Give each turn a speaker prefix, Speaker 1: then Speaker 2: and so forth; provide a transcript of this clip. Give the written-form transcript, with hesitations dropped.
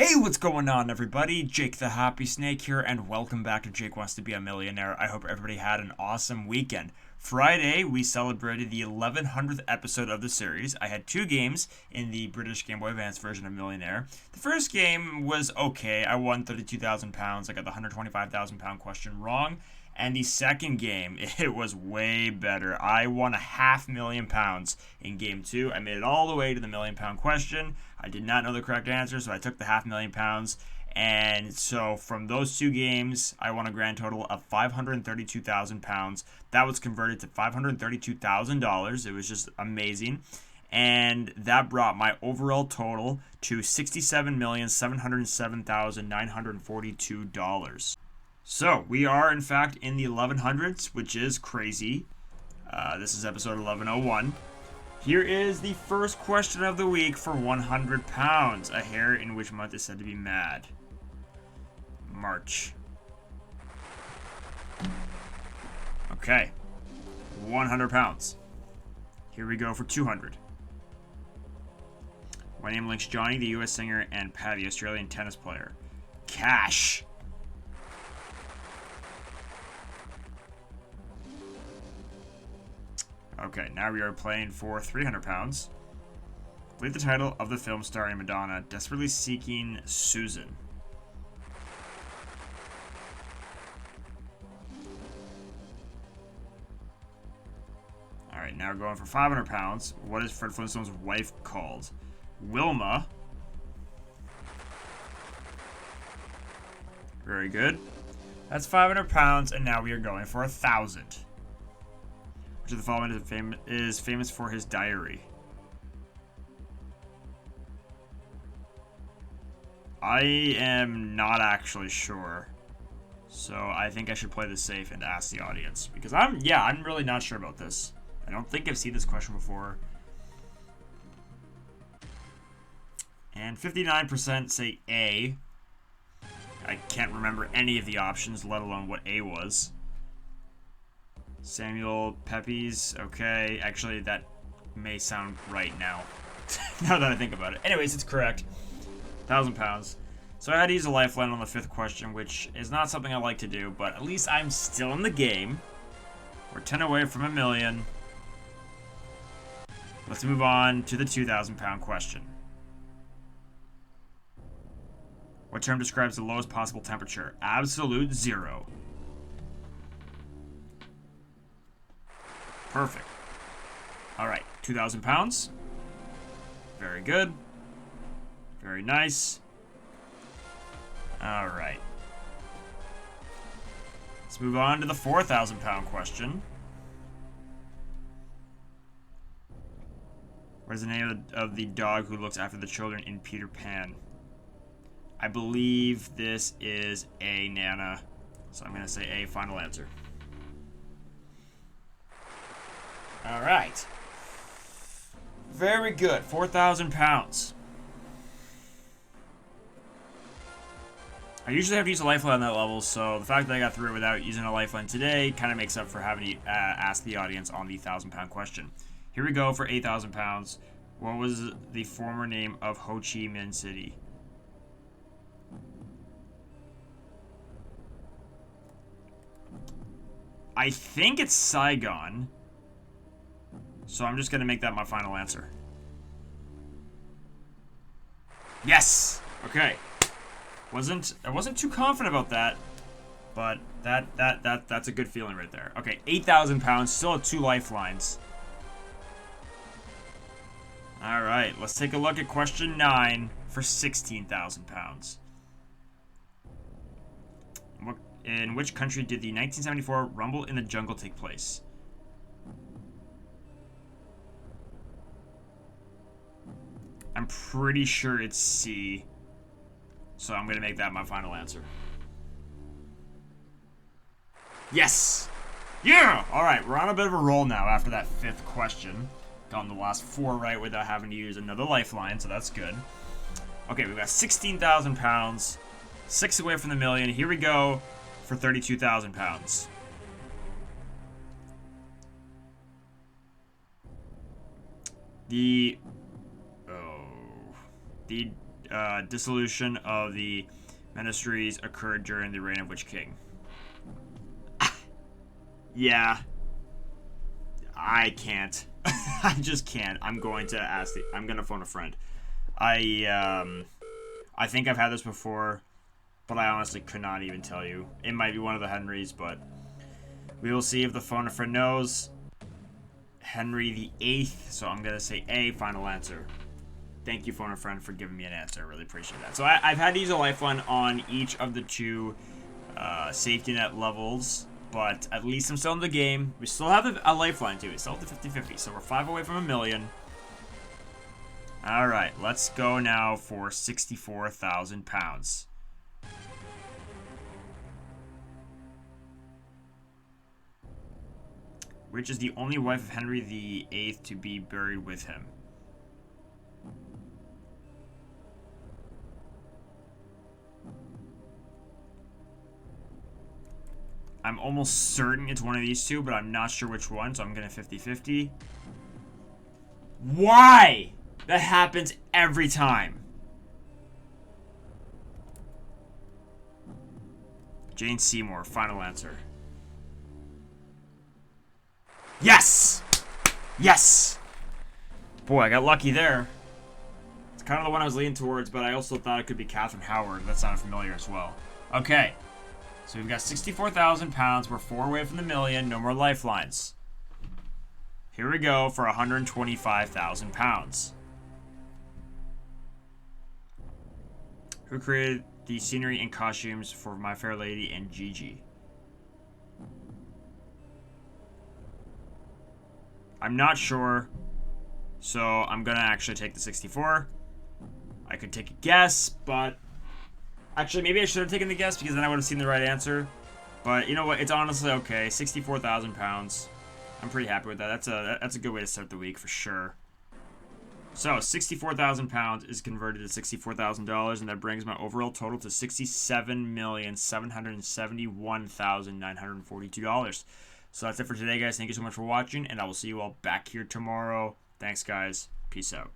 Speaker 1: Hey, what's going on, everybody? Jake the Happy Snake here, and welcome back to Jake Wants to Be a Millionaire. I hope everybody had an awesome weekend. Friday, we celebrated the 1100th episode of the series. I had two games in the British Game Boy Advance version of Millionaire. The first game was okay. I won 32,000 pounds. I got the 125,000 pound question wrong. And the second game, it was way better. I won £500,000 in game two. I made it all the way to the £1,000,000 question. I did not know the correct answer, so I took the £500,000. And so from those two games, I won a grand total of £532,000. That was converted to $532,000. It was just amazing. And that brought my overall total to $67,707,942. So, we are, in fact, in the 1100s, which is crazy. This is episode 1101. Here is the first question of the week for 100 pounds. A hair in which month is said to be mad? March. Okay. 100 pounds. Here we go for 200. My name links Johnny, the U.S. singer, and Pat, the Australian tennis player. Cash. Okay, now we are playing for 300 pounds. Believe the title of the film starring Madonna, Desperately Seeking Susan. Alright, now we're going for 500 pounds. What is Fred Flintstone's wife called? Wilma. Very good. That's 500 pounds, and now we are going for 1,000. Which of the following is famous for his diary? I am not actually sure. So I think I should play this safe and ask the audience. Because I'm really not sure about this. I don't think I've seen this question before. And 59% say A. I can't remember any of the options, let alone what A was. Samuel Pepys, okay. Actually, that may sound right now. Now that I think about it. Anyways, it's correct. 1,000 pounds. So I had to use a lifeline on the fifth question, which is not something I like to do, but at least I'm still in the game. We're 10 away from a million. Let's move on to the 2,000 pound question. What term describes the lowest possible temperature? Absolute zero. Perfect. Alright, 2,000 pounds. Very good. Very nice. Alright. Let's move on to the 4,000 pound question. What is the name of the dog who looks after the children in Peter Pan? I believe this is A, Nana. So I'm going to say A, final answer. Alright. Very good. 4,000 pounds. I usually have to use a lifeline on that level, so the fact that I got through it without using a lifeline today kind of makes up for having to ask the audience on the 1,000 pound question. Here we go for 8,000 pounds. What was the former name of Ho Chi Minh City? I think it's Saigon. So I'm just going to make that my final answer. Yes! Okay. I wasn't too confident about that, but that's a good feeling right there. Okay, 8,000 pounds, still have two lifelines. All right, let's take a look at question 9 for 16,000 pounds. In which country did the 1974 Rumble in the Jungle take place? I'm pretty sure it's C. So I'm going to make that my final answer. Yes! Yeah! Alright, we're on a bit of a roll now after that fifth question. Gotten the last 4 right without having to use another lifeline, so that's good. Okay, we've got 16,000 pounds. 6 away from the million. Here we go for 32,000 pounds. The Dissolution of the ministries occurred during the reign of which king? Yeah. I can't. I just can't. I'm going to ask. I'm going to phone a friend. I think I've had this before, but I honestly could not even tell you. It might be one of the Henrys, but we will see if the phone a friend knows. Henry the Eighth. So I'm going to say A, final answer. Thank you, phone a friend, for giving me an answer. I really appreciate that. So I've had to use a lifeline on each of the two safety net levels, but at least I'm still in the game. We still have a lifeline, too. We still have the 50-50, so we're 5 away from a million. All right, let's go now for 64,000 pounds. Which is the only wife of Henry VIII to be buried with him? I'm almost certain it's one of these two, but I'm not sure which one, so I'm going to 50-50. Why? That happens every time. Jane Seymour, final answer. Yes! Yes! Boy, I got lucky there. It's kind of the one I was leaning towards, but I also thought it could be Catherine Howard. That sounded familiar as well. Okay. So we've got 64,000 pounds. We're 4 away from the million. No more lifelines. Here we go for 125,000 pounds. Who created the scenery and costumes for My Fair Lady and Gigi? I'm not sure, so I'm gonna actually take the 64. I could take a guess, but actually maybe I should have taken the guess because then I would have seen the right answer. But you know what? It's honestly okay. 64,000 pounds. I'm pretty happy with that. That's a good way to start the week for sure. So 64,000 pounds is converted to $64,000, and that brings my overall total to $67,771,942. So that's it for today, guys. Thank you so much for watching, and I will see you all back here tomorrow. Thanks, guys. Peace out.